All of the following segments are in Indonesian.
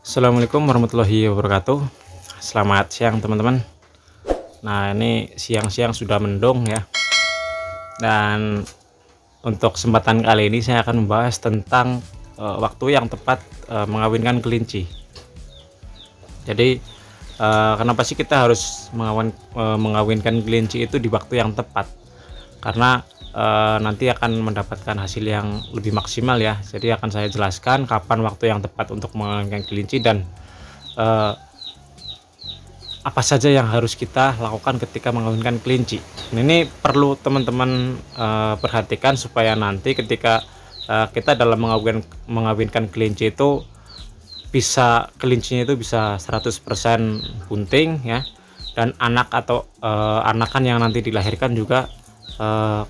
Assalamualaikum warahmatullahi wabarakatuh. Selamat siang teman-teman. Nah, ini siang-siang sudah mendung ya. Dan untuk kesempatan kali ini saya akan membahas tentang waktu yang tepat mengawinkan kelinci. Jadi kenapa sih kita harus mengawinkan kelinci itu di waktu yang tepat? Karena nanti akan mendapatkan hasil yang lebih maksimal ya. Jadi akan saya jelaskan kapan waktu yang tepat untuk mengawinkan kelinci dan apa saja yang harus kita lakukan ketika mengawinkan kelinci. Ini perlu teman-teman perhatikan supaya nanti ketika kita dalam mengawinkan kelinci itu kelincinya itu bisa 100% bunting ya, dan anak atau anakan yang nanti dilahirkan juga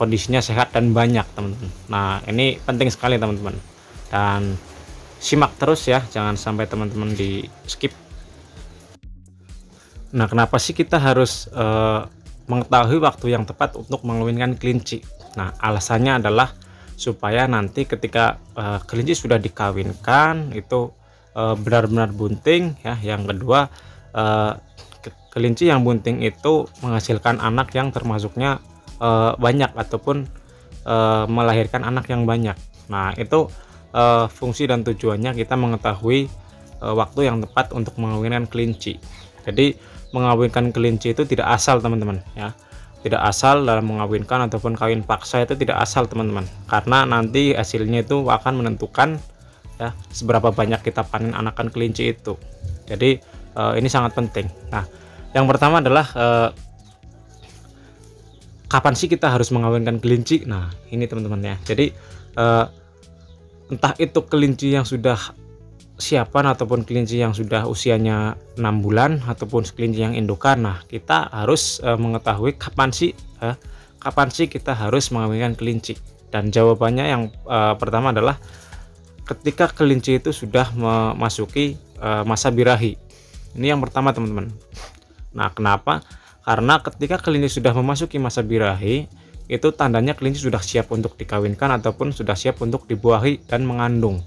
kondisinya sehat dan banyak teman-teman. Nah, ini penting sekali teman-teman, dan simak terus ya, jangan sampai teman-teman di skip. Nah, kenapa sih kita harus mengetahui waktu yang tepat untuk mengawinkan kelinci? Nah, alasannya adalah supaya nanti ketika kelinci sudah dikawinkan itu benar-benar bunting ya. Yang kedua, kelinci yang bunting itu menghasilkan anak yang termasuknya banyak ataupun melahirkan anak yang banyak. Nah, itu fungsi dan tujuannya kita mengetahui waktu yang tepat untuk mengawinkan kelinci. Jadi mengawinkan kelinci itu tidak asal teman-teman ya, tidak asal dalam mengawinkan ataupun kawin paksa itu tidak asal teman-teman, karena nanti hasilnya itu akan menentukan ya seberapa banyak kita panen anakan kelinci itu. Jadi ini sangat penting. Nah, yang pertama adalah kapan sih kita harus mengawinkan kelinci? Nah, ini teman-teman ya. Jadi entah itu kelinci yang sudah siapan ataupun kelinci yang sudah usianya 6 bulan ataupun kelinci yang indukan. Nah, kita harus mengetahui kapan sih kita harus mengawinkan kelinci. Dan jawabannya yang pertama adalah ketika kelinci itu sudah memasuki masa birahi. Ini yang pertama teman-teman. Nah, kenapa? Karena ketika kelinci sudah memasuki masa birahi, itu tandanya kelinci sudah siap untuk dikawinkan ataupun sudah siap untuk dibuahi dan mengandung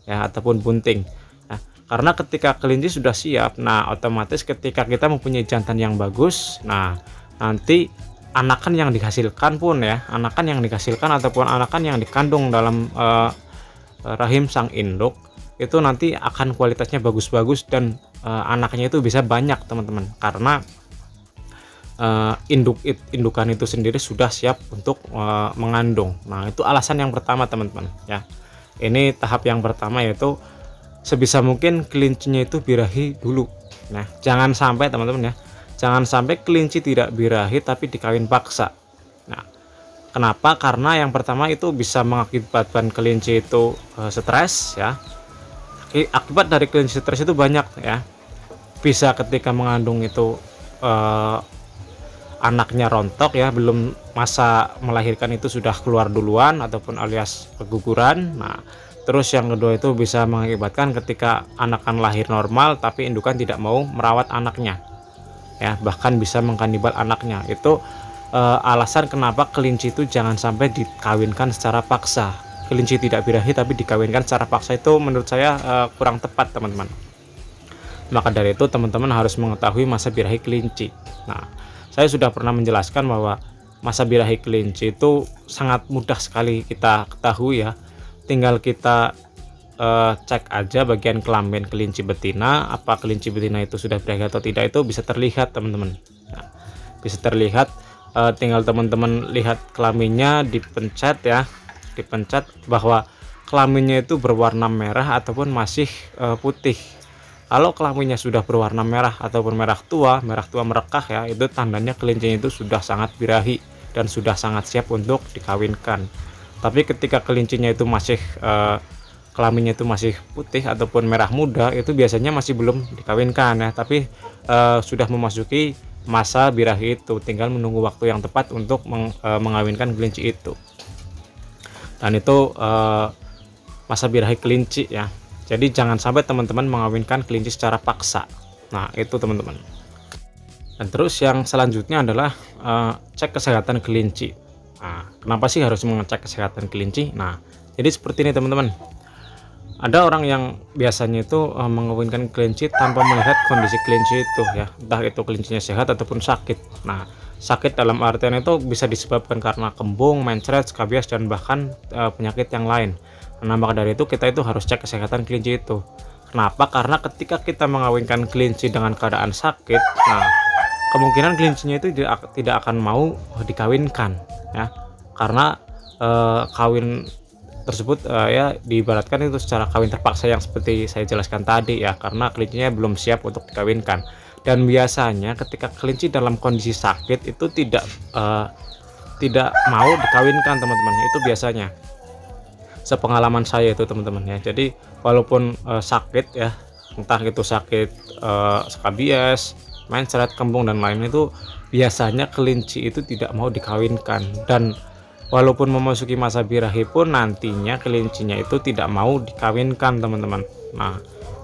ya, ataupun bunting. Nah, karena ketika kelinci sudah siap, nah otomatis ketika kita mempunyai jantan yang bagus, nah nanti anakan yang dihasilkan pun ya, anakan yang dihasilkan ataupun anakan yang dikandung dalam rahim sang induk itu nanti akan kualitasnya bagus-bagus dan anaknya itu bisa banyak teman-teman, karena indukan itu sendiri sudah siap untuk mengandung. Nah, itu alasan yang pertama teman-teman ya. Ini tahap yang pertama, yaitu sebisa mungkin kelincinya itu birahi dulu. Nah, jangan sampai teman-teman ya, jangan sampai kelinci tidak birahi tapi dikawin paksa. Nah, kenapa? Karena yang pertama itu bisa mengakibatkan kelinci itu stres ya. Akibat dari kelinci stres itu banyak ya. Bisa ketika mengandung itu anaknya rontok ya, belum masa melahirkan itu sudah keluar duluan ataupun alias keguguran. Nah, terus yang kedua itu bisa mengakibatkan ketika anakan lahir normal tapi indukan tidak mau merawat anaknya ya, bahkan bisa mengkanibal anaknya. Itu alasan kenapa kelinci itu jangan sampai dikawinkan secara paksa. Kelinci tidak birahi tapi dikawinkan secara paksa itu menurut saya kurang tepat teman-teman. Maka dari itu teman-teman harus mengetahui masa birahi kelinci. Nah, saya sudah pernah menjelaskan bahwa masa birahi kelinci itu sangat mudah sekali kita ketahui ya. Tinggal kita cek aja bagian kelamin kelinci betina, apa kelinci betina itu sudah birahi atau tidak, itu bisa terlihat teman-teman. Nah, bisa terlihat, tinggal teman-teman lihat kelaminnya, dipencet ya, dipencet bahwa kelaminnya itu berwarna merah ataupun masih putih. Kalau kelaminnya sudah berwarna merah ataupun merah tua merekah ya, itu tandanya kelincinya itu sudah sangat birahi dan sudah sangat siap untuk dikawinkan. Tapi ketika kelincinya itu masih kelaminnya itu masih putih ataupun merah muda, itu biasanya masih belum dikawinkan ya, tapi sudah memasuki masa birahi itu, tinggal menunggu waktu yang tepat untuk mengawinkan kelinci itu. Dan itu masa birahi kelinci ya. Jadi jangan sampai teman-teman mengawinkan kelinci secara paksa. Nah, itu teman-teman. Dan terus yang selanjutnya adalah cek kesehatan kelinci. Nah, kenapa sih harus mengecek kesehatan kelinci? Nah, jadi seperti ini teman-teman. Ada orang yang biasanya itu mengawinkan kelinci tanpa melihat kondisi kelinci itu ya, entah itu kelincinya sehat ataupun sakit. Nah, sakit dalam artian itu bisa disebabkan karena kembung, mencret, skabies, dan bahkan penyakit yang lain. Nah, maka dari itu kita itu harus cek kesehatan kelinci itu. Kenapa? Karena ketika kita mengawinkan kelinci dengan keadaan sakit, nah kemungkinan kelincinya itu tidak akan mau dikawinkan ya, karena kawin tersebut ya diibaratkan itu secara kawin terpaksa yang seperti saya jelaskan tadi ya, karena kelincinya belum siap untuk dikawinkan. Dan biasanya ketika kelinci dalam kondisi sakit itu tidak mau dikawinkan teman-teman, itu biasanya sepengalaman saya itu teman-teman ya. Jadi walaupun sakit ya, entah itu sakit skabies, mencret, kembung, dan lain itu, biasanya kelinci itu tidak mau dikawinkan. Dan walaupun memasuki masa birahi pun nantinya kelincinya itu tidak mau dikawinkan teman-teman. Nah,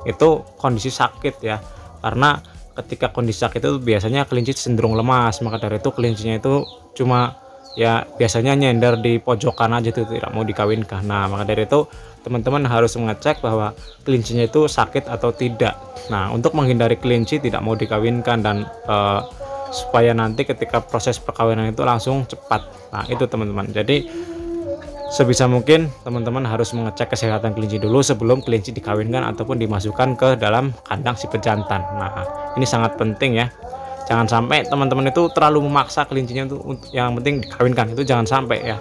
itu kondisi sakit ya, karena ketika kondisi sakit itu biasanya kelinci cenderung lemas, maka dari itu kelincinya itu cuma ya biasanya nyender di pojokan aja, itu tidak mau dikawinkan. Nah, maka dari itu teman-teman harus mengecek bahwa kelincinya itu sakit atau tidak. Nah, untuk menghindari kelinci tidak mau dikawinkan dan supaya nanti ketika proses perkawinan itu langsung cepat. Nah, itu teman-teman. Jadi sebisa mungkin teman-teman harus mengecek kesehatan kelinci dulu sebelum kelinci dikawinkan ataupun dimasukkan ke dalam kandang si pejantan. Nah, ini sangat penting ya. Jangan sampai teman-teman itu terlalu memaksa kelincinya itu yang penting dikawinkan, itu jangan sampai ya.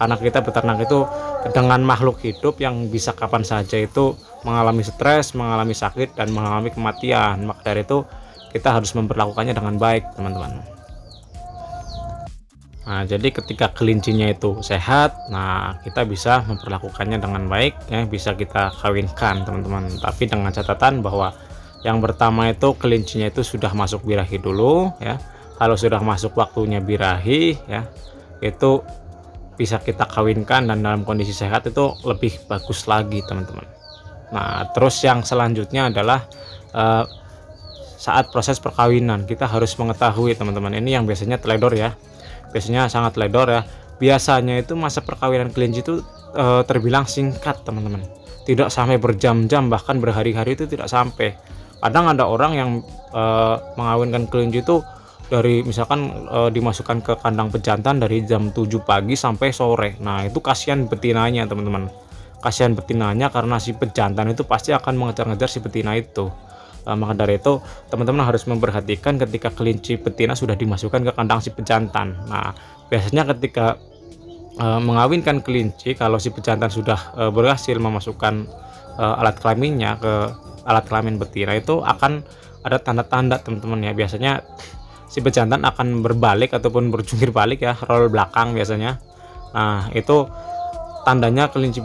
Karena kita beternak itu dengan makhluk hidup yang bisa kapan saja itu mengalami stres, mengalami sakit, dan mengalami kematian. Maka dari itu kita harus memperlakukannya dengan baik teman-teman. Nah, jadi ketika kelincinya itu sehat, nah kita bisa memperlakukannya dengan baik ya, bisa kita kawinkan teman-teman. Tapi dengan catatan bahwa yang pertama itu kelincinya itu sudah masuk birahi dulu ya. Kalau sudah masuk waktunya birahi ya, itu bisa kita kawinkan, dan dalam kondisi sehat itu lebih bagus lagi teman-teman. Nah, terus yang selanjutnya adalah saat proses perkawinan kita harus mengetahui teman-teman, ini yang biasanya teledor ya, biasanya sangat teledor ya. Biasanya itu masa perkawinan kelinci itu terbilang singkat teman-teman, tidak sampai berjam-jam, bahkan berhari-hari itu tidak sampai. Kadang ada orang yang mengawinkan kelinci itu dari misalkan dimasukkan ke kandang pejantan dari jam 7 pagi sampai sore. Nah, itu kasihan betinanya teman-teman, kasihan betinanya, karena si pejantan itu pasti akan mengejar-ngejar si betina itu. Maka dari itu teman-teman harus memperhatikan ketika kelinci betina sudah dimasukkan ke kandang si pejantan. Nah, biasanya ketika mengawinkan kelinci, kalau si pejantan sudah berhasil memasukkan alat kelaminnya ke alat kelamin betina, itu akan ada tanda-tanda teman-teman ya. Biasanya si pejantan akan berbalik ataupun berjungkir balik ya, roll belakang biasanya. Nah, itu tandanya kelinci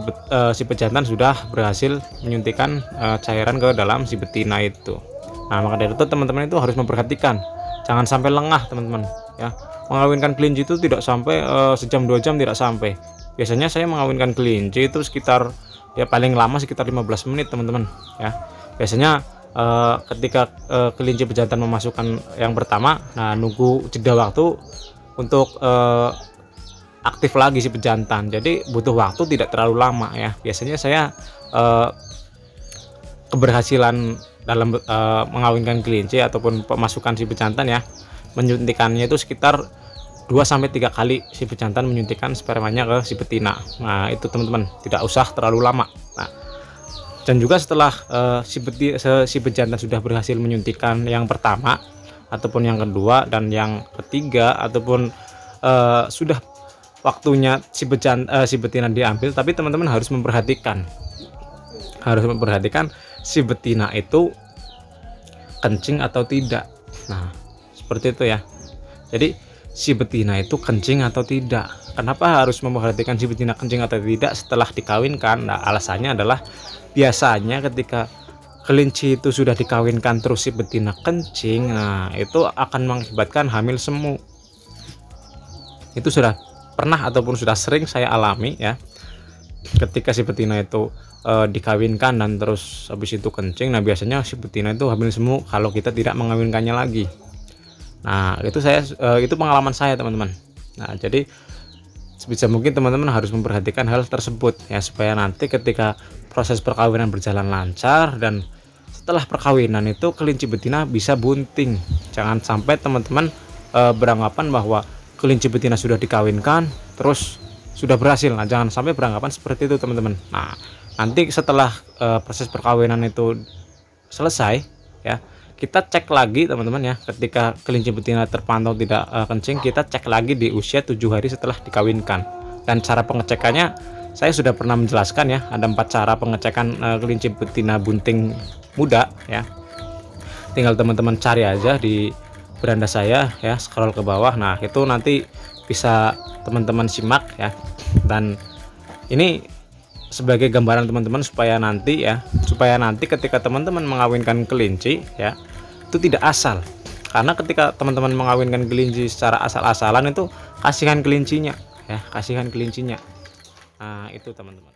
si pejantan sudah berhasil menyuntikkan cairan ke dalam si betina itu. Nah, maka dari itu teman-teman itu harus memperhatikan, jangan sampai lengah teman-teman ya. Mengawinkan kelinci itu tidak sampai sejam 2 jam, tidak sampai. Biasanya saya mengawinkan kelinci itu sekitar ya paling lama sekitar 15 menit teman-teman ya. Biasanya ketika kelinci pejantan memasukkan yang pertama, nah nunggu jeda waktu untuk aktif lagi si pejantan, jadi butuh waktu tidak terlalu lama ya. Biasanya saya keberhasilan dalam mengawinkan kelinci ataupun pemasukan si pejantan ya, menyuntikannya itu sekitar 2-3 kali si pejantan menyuntikkan spermanya ke si betina. Nah, itu teman-teman, tidak usah terlalu lama. Nah, dan juga setelah si pejantan sudah berhasil menyuntikkan yang pertama ataupun yang kedua dan yang ketiga, ataupun sudah waktunya si betina diambil, tapi teman-teman harus memperhatikan si betina itu kencing atau tidak. Nah, seperti itu ya. Jadi si betina itu kencing atau tidak. Kenapa harus memperhatikan si betina kencing atau tidak setelah dikawinkan? Nah, alasannya adalah biasanya ketika kelinci itu sudah dikawinkan terus si betina kencing, nah itu akan mengakibatkan hamil semu. Itu sudah pernah ataupun sudah sering saya alami ya. Ketika si betina itu dikawinkan dan terus habis itu kencing, nah biasanya si betina itu hamil semu kalau kita tidak mengawinkannya lagi. Nah, itu pengalaman saya teman-teman. Nah, jadi sebisa mungkin teman-teman harus memperhatikan hal tersebut ya, supaya nanti ketika proses perkawinan berjalan lancar, dan setelah perkawinan itu kelinci betina bisa bunting. Jangan sampai teman-teman beranggapan bahwa kelinci betina sudah dikawinkan terus sudah berhasil. Nah, jangan sampai beranggapan seperti itu teman-teman. Nah, nanti setelah proses perkawinan itu selesai ya, kita cek lagi teman-teman ya. Ketika kelinci betina terpantau tidak kencing, kita cek lagi di usia 7 hari setelah dikawinkan. Dan cara pengecekannya saya sudah pernah menjelaskan ya, ada 4 cara pengecekan kelinci betina bunting muda ya. Tinggal teman-teman cari aja di beranda saya ya, scroll ke bawah. Nah, itu nanti bisa teman-teman simak ya. Dan ini sebagai gambaran teman-teman supaya nanti ketika teman-teman mengawinkan kelinci ya, itu tidak asal. Karena ketika teman-teman mengawinkan kelinci secara asal-asalan itu kasihan kelincinya ya, kasihan kelincinya. Nah, itu teman-teman.